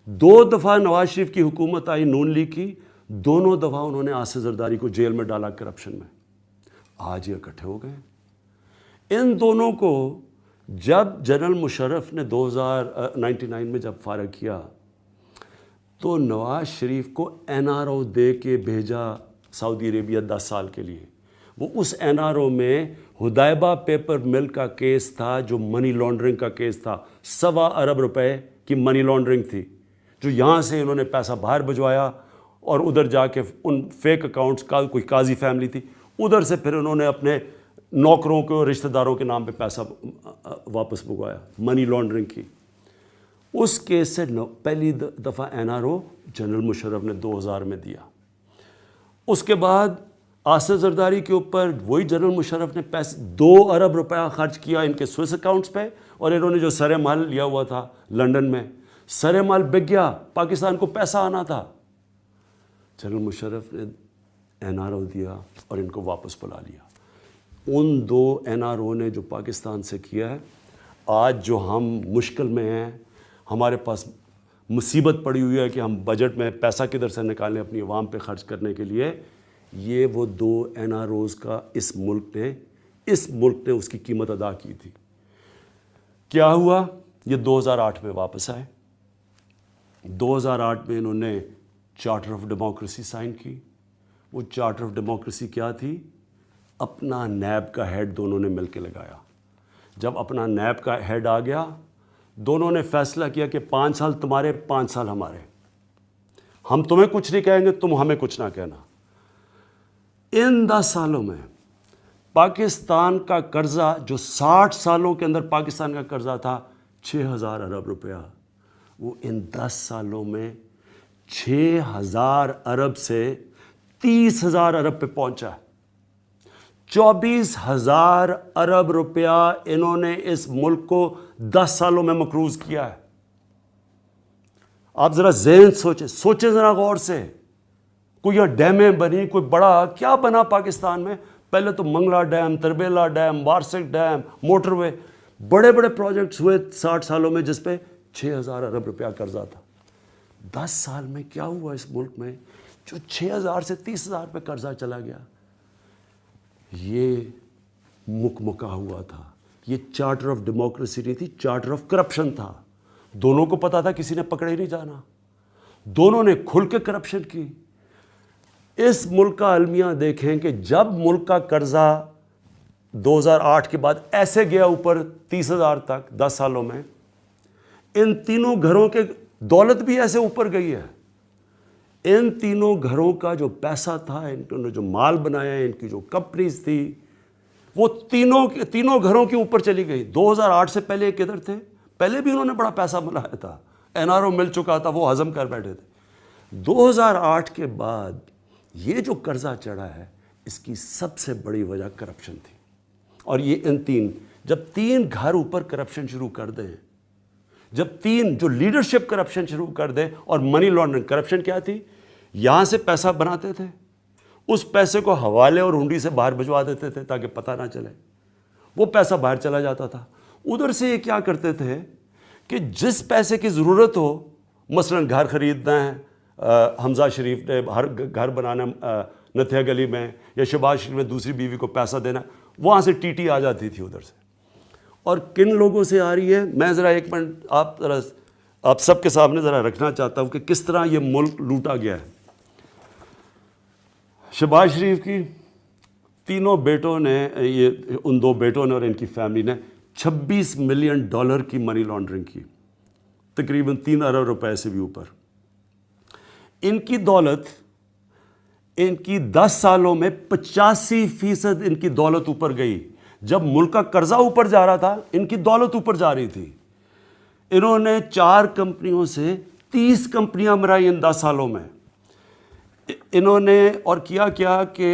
2 دفعہ نواز شریف کی حکومت آئی نون لیگ کی, دونوں دفعہ انہوں نے آصف زرداری کو جیل میں ڈالا کرپشن میں. آج یہ اکٹھے ہو گئے. ان دونوں کو جب جنرل مشرف نے 2099 میں جب فارغ کیا تو نواز شریف کو NRO دے کے بھیجا سعودی عربیہ 10 سال کے لیے. وہ اس NRO میں حدیبہ پیپر مل کا کیس تھا جو منی لانڈرنگ کا کیس تھا. 1.25 ارب روپے کی منی لانڈرنگ تھی جو یہاں سے انہوں نے پیسہ باہر بھجوایا اور ادھر جا کے ان فیک اکاؤنٹس کا, کوئی قاضی فیملی تھی, ادھر سے پھر انہوں نے اپنے نوکروں کو رشتہ داروں کے نام پہ پیسہ واپس بھگوایا, منی لانڈرنگ کی. اس کیس سے پہلی دفعہ NRO جنرل مشرف نے 2000 میں دیا. اس کے بعد آصف زرداری کے اوپر وہی جنرل مشرف نے 2 ارب روپیہ خرچ کیا ان کے سوئس اکاؤنٹس پہ, اور انہوں نے جو سر مال لیا ہوا تھا لنڈن میں, سر مال بک گیا, پاکستان کو پیسہ آنا تھا. جنرل مشرف نے NRO دیا اور ان کو واپس بلا لیا. ان 2 NRO نے جو پاکستان سے کیا ہے, آج جو ہم مشکل میں ہیں, ہمارے پاس مصیبت پڑی ہوئی ہے کہ ہم بجٹ میں پیسہ کدھر سے نکالیں اپنی عوام پہ خرچ کرنے کے لیے, یہ وہ 2 NROز کا اس ملک نے اس کی قیمت ادا کی تھی. کیا ہوا؟ یہ 2008 میں واپس آئے. 2008 میں انہوں نے چارٹر آف ڈیموکریسی سائن کی. وہ چارٹر آف ڈیموکریسی کیا تھی؟ اپنا نیب کا ہیڈ دونوں نے مل کے لگایا. جب اپنا نیب کا ہیڈ آ گیا, دونوں نے فیصلہ کیا کہ 5 سال تمہارے 5 سال ہمارے, ہم تمہیں کچھ نہیں کہیں گے, تم ہمیں کچھ نہ کہنا. ان 10 سالوں میں پاکستان کا قرضہ جو 60 سالوں کے اندر پاکستان کا قرضہ تھا 6000 ارب روپیہ, وہ ان 10 سالوں میں 6000 ارب سے 30,000 ارب پہ پہنچا. 24,000 ارب روپیہ انہوں نے اس ملک کو 10 سالوں میں مقروض کیا ہے. آپ ذرا ذہن سوچیں ذرا غور سے. کوئی یہاں ڈیمیں بنی, کوئی بڑا کیا بنا پاکستان میں؟ پہلے تو Mangla dam, Tarbela dam, Warsak dam, motorway, بڑے بڑے پروجیکٹس ہوئے 60 سالوں میں جس پہ 6000 ارب روپیہ قرضہ تھا. 10 سال میں کیا ہوا اس ملک میں جو 6000 سے 30,000 پہ قرضہ چلا گیا؟ یہ مکمکا ہوا تھا. یہ چارٹر آف ڈیموکریسی نہیں تھی, چارٹر آف کرپشن تھا. دونوں کو پتا تھا کسی نے پکڑے نہیں جانا, دونوں نے کھل کے کرپشن کی. اس ملک کا المیہ دیکھیں کہ جب ملک کا قرضہ 2008 کے بعد ایسے گیا اوپر 30,000 تک 10 سالوں میں, ان تینوں گھروں کے دولت بھی ایسے اوپر گئی ہے. ان تینوں گھروں کا جو پیسہ تھا, ان نے جو مال بنایا, ان کی جو کمپنیز تھی, وہ تینوں گھروں کے اوپر چلی گئی. 2008 سے پہلے کدھر تھے؟ پہلے بھی انہوں نے بڑا پیسہ بنایا تھا, NRO مل چکا تھا, وہ ہضم کر بیٹھے تھے. 2008 کے بعد یہ جو قرضہ چڑھا ہے, اس کی سب سے بڑی وجہ کرپشن تھی. اور یہ جب 3 گھر اوپر کرپشن شروع کر دیں, جب 3 جو لیڈرشپ کرپشن شروع کر دیں, اور منی لانڈرنگ کرپشن کیا تھی؟ یہاں سے پیسہ بناتے تھے, اس پیسے کو حوالے اور ہنڈی سے باہر بھجوا دیتے تھے تاکہ پتہ نہ چلے, وہ پیسہ باہر چلا جاتا تھا. ادھر سے یہ کیا کرتے تھے کہ جس پیسے کی ضرورت ہو, مثلا گھر خریدنا ہے, حمزہ شریف نے گھر بنانا نتھیا گلی میں, یا شہباز شریف نے دوسری بیوی کو پیسہ دینا, وہاں سے ٹی آ جاتی تھی ادھر سے. اور کن لوگوں سے آ رہی ہے؟ میں ذرا ایک منٹ آپ سب کے سامنے ذرا رکھنا چاہتا ہوں کہ کس طرح یہ ملک لوٹا گیا ہے. شہباز شریف کی تینوں بیٹوں نے, ان 2 بیٹوں نے اور ان کی فیملی نے $26 ملین کی منی لانڈرنگ کی, تقریباً 3 ارب روپے سے بھی اوپر. ان کی دولت, ان کی 10 سالوں میں 85% ان کی دولت اوپر گئی. جب ملک کا قرضہ اوپر جا رہا تھا, ان کی دولت اوپر جا رہی تھی. انہوں نے 4 کمپنیوں سے 30 کمپنیاں بنائی ان 10 سالوں میں. انہوں نے اور کیا کہ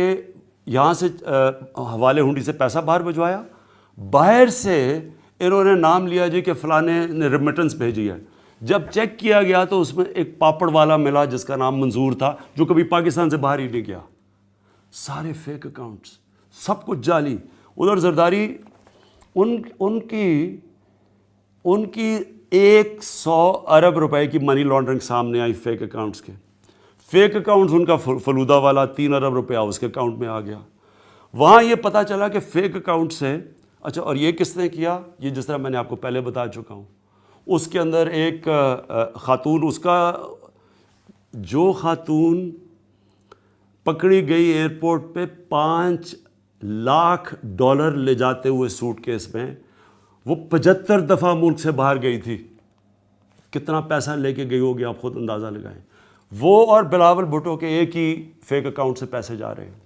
یہاں سے حوالے ہنڈی سے پیسہ باہر بھجوایا, باہر سے انہوں نے نام لیا جی کہ فلانے نے ریمیٹنس بھیجی ہے. جب چیک کیا گیا تو اس میں ایک پاپڑ والا ملا جس کا نام منظور تھا, جو کبھی پاکستان سے باہر ہی نہیں گیا. سارے فیک اکاؤنٹس, سب کچھ جعلی. ادھر زرداری ان کی 100 ارب روپے کی منی لانڈرنگ سامنے آئی فیک اکاؤنٹس کے. فیک اکاؤنٹس ان کا فلودہ والا 3 ارب روپیہ اس کے اکاؤنٹ میں آ گیا. وہاں یہ پتہ چلا کہ فیک اکاؤنٹ سے اچھا، اور یہ کس نے کیا؟ یہ جس طرح میں نے آپ کو پہلے بتا چکا ہوں. اس کے اندر ایک خاتون، اس کا جو خاتون پکڑی گئی ایئرپورٹ پہ $5 لاکھ لے جاتے ہوئے سوٹ کیس میں، وہ 75 دفعہ ملک سے باہر گئی تھی. کتنا پیسہ لے کے گئی ہوگی آپ خود اندازہ لگائیں. وہ اور بلاول بھٹو کے ایک ہی فیک اکاؤنٹ سے پیسے جا رہے ہیں.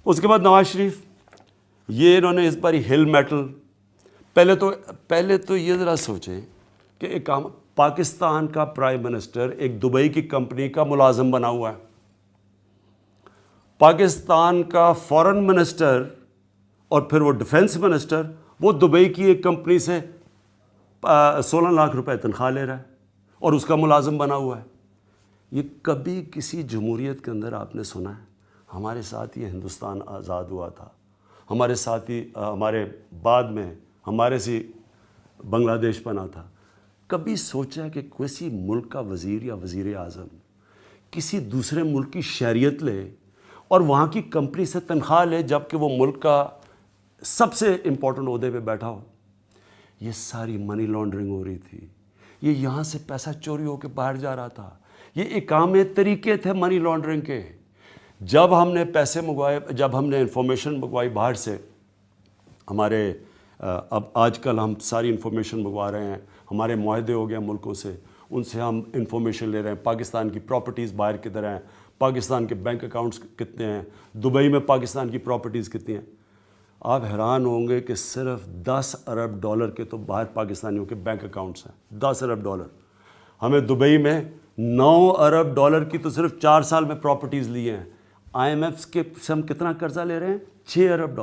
اس کے بعد نواز شریف، یہ انہوں نے اس بار ہل میٹل، پہلے تو یہ ذرا سوچیں کہ ایک پاکستان کا پرائم منسٹر ایک دبئی کی کمپنی کا ملازم بنا ہوا ہے. پاکستان کا فورن منسٹر اور پھر وہ ڈیفنس منسٹر، وہ دبئی کی ایک کمپنی سے 16 لاکھ روپے تنخواہ لے رہا ہے اور اس کا ملازم بنا ہوا ہے. یہ کبھی کسی جمہوریت کے اندر آپ نے سنا ہے؟ ہمارے ساتھ یہ ہندوستان آزاد ہوا تھا، ہمارے ساتھ ہی ہمارے بعد میں ہمارے سی بنگلہ دیش بنا تھا. کبھی سوچا کہ کسی ملک کا وزیر یا وزیر اعظم کسی دوسرے ملک کی شہریت لے اور وہاں کی کمپنی سے تنخواہ لے جبکہ وہ ملک کا سب سے امپورٹنٹ عہدے پہ بیٹھا ہو؟ یہ ساری منی لانڈرنگ ہو رہی تھی. یہ یہاں سے پیسہ چوری ہو کے باہر جا رہا تھا. یہ اقامے طریقے تھے منی لانڈرنگ کے. جب ہم نے پیسے منگوائے، جب ہم نے انفارمیشن منگوائی باہر سے، ہمارے اب آج کل ہم ساری انفارمیشن منگوا رہے ہیں، ہمارے معاہدے ہو گئے ملکوں سے، ان سے ہم انفارمیشن لے رہے ہیں. پاکستان کی پراپرٹیز باہر کدھر ہیں، پاکستان کے بینک اکاؤنٹس کتنے ہیں، دبئی میں پاکستان کی پراپرٹیز کتنی ہیں. آپ حیران ہوں گے کہ صرف $10 ارب کے تو باہر پاکستانیوں کے بینک اکاؤنٹس ہیں. $10 ارب. ہمیں دبئی میں $9 ارب کی تو صرف 4 سال میں پراپرٹیز لی ہیں. IMF کے سے ہم کتنا قرضہ لے رہے ہیں؟ $6 ارب.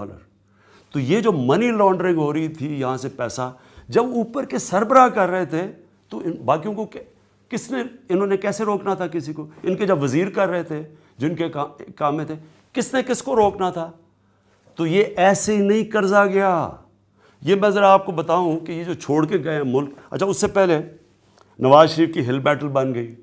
تو یہ جو منی لانڈرنگ ہو رہی تھی یہاں سے پیسہ، جب اوپر کے سربراہ کر رہے تھے تو باقیوں کو کس نے، انہوں نے کیسے روکنا تھا کسی کو؟ ان کے جب وزیر کر رہے تھے، جن کے کام میں تھے، کس نے کس کو روکنا تھا؟ تو یہ ایسے ہی نہیں قرضہ گیا. یہ میں ذرا آپ کو بتاؤں کہ یہ جو چھوڑ کے گئے ہیں ملک، اچھا اس سے پہلے نواز شریف کی ہل بیٹل بن گئی،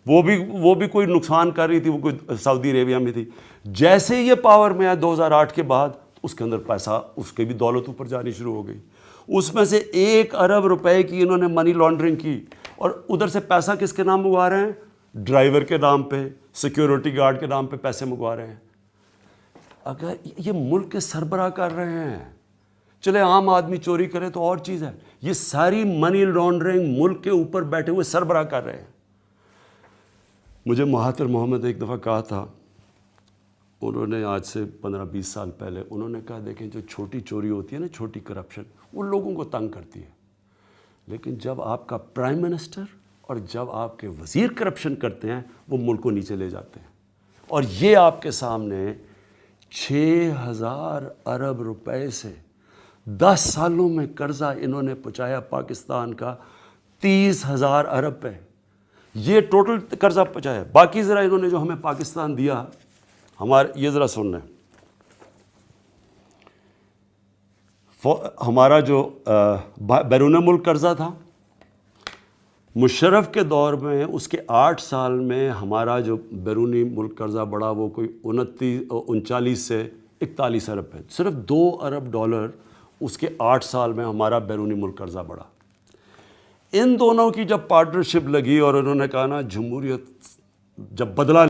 وہ بھی کوئی نقصان کر رہی تھی، وہ کوئی سعودی عربیہ میں تھی. جیسے ہی یہ پاور میں آیا 2008 کے بعد، اس کے اندر پیسہ، اس کی بھی دولت اوپر جانی شروع ہو گئی. اس میں سے $1 ارب کی انہوں نے منی لانڈرنگ کی. اور ادھر سے پیسہ کس کے نام منگوا رہے ہیں؟ ڈرائیور کے نام پہ، سیکیورٹی گارڈ کے نام پہ پیسے منگوا رہے ہیں. اگر یہ ملک کے سربراہ کر رہے ہیں، چلے عام آدمی چوری کرے تو اور چیز ہے، یہ ساری منی لانڈرنگ ملک کے اوپر بیٹھے ہوئے سربراہ کر رہے ہیں. مجھے مہاتر محمد ایک دفعہ کہا تھا، انہوں نے آج سے 15-20 سال پہلے انہوں نے کہا دیکھیں جو چھوٹی چوری ہوتی ہے نا، چھوٹی کرپشن، وہ لوگوں کو تنگ کرتی ہے، لیکن جب آپ کا پرائم منسٹر اور جب آپ کے وزیر کرپشن کرتے ہیں وہ ملک کو نیچے لے جاتے ہیں. اور یہ آپ کے سامنے 6,000 ارب روپے سے 10 سالوں میں قرضہ انہوں نے پہنچایا پاکستان کا 30,000 ارب پہ. یہ ٹوٹل قرضہ پہنچایا. باقی ذرا انہوں نے جو ہمیں پاکستان دیا، یہ ذرا سن لیں. ہمارا جو بیرون ملک قرضہ تھا مشرف کے دور میں، اس کے 8 سال میں ہمارا جو بیرونی ملک قرضہ بڑھا وہ کوئی 39 سے 41 ارب ہے. صرف $2 ارب اس کے 8 سال میں ہمارا بیرونی ملک قرضہ بڑھا. ان دونوں کی جب پارٹنرشپ لگی اور انہوں نے کہا نا جمہوریت جب بدلا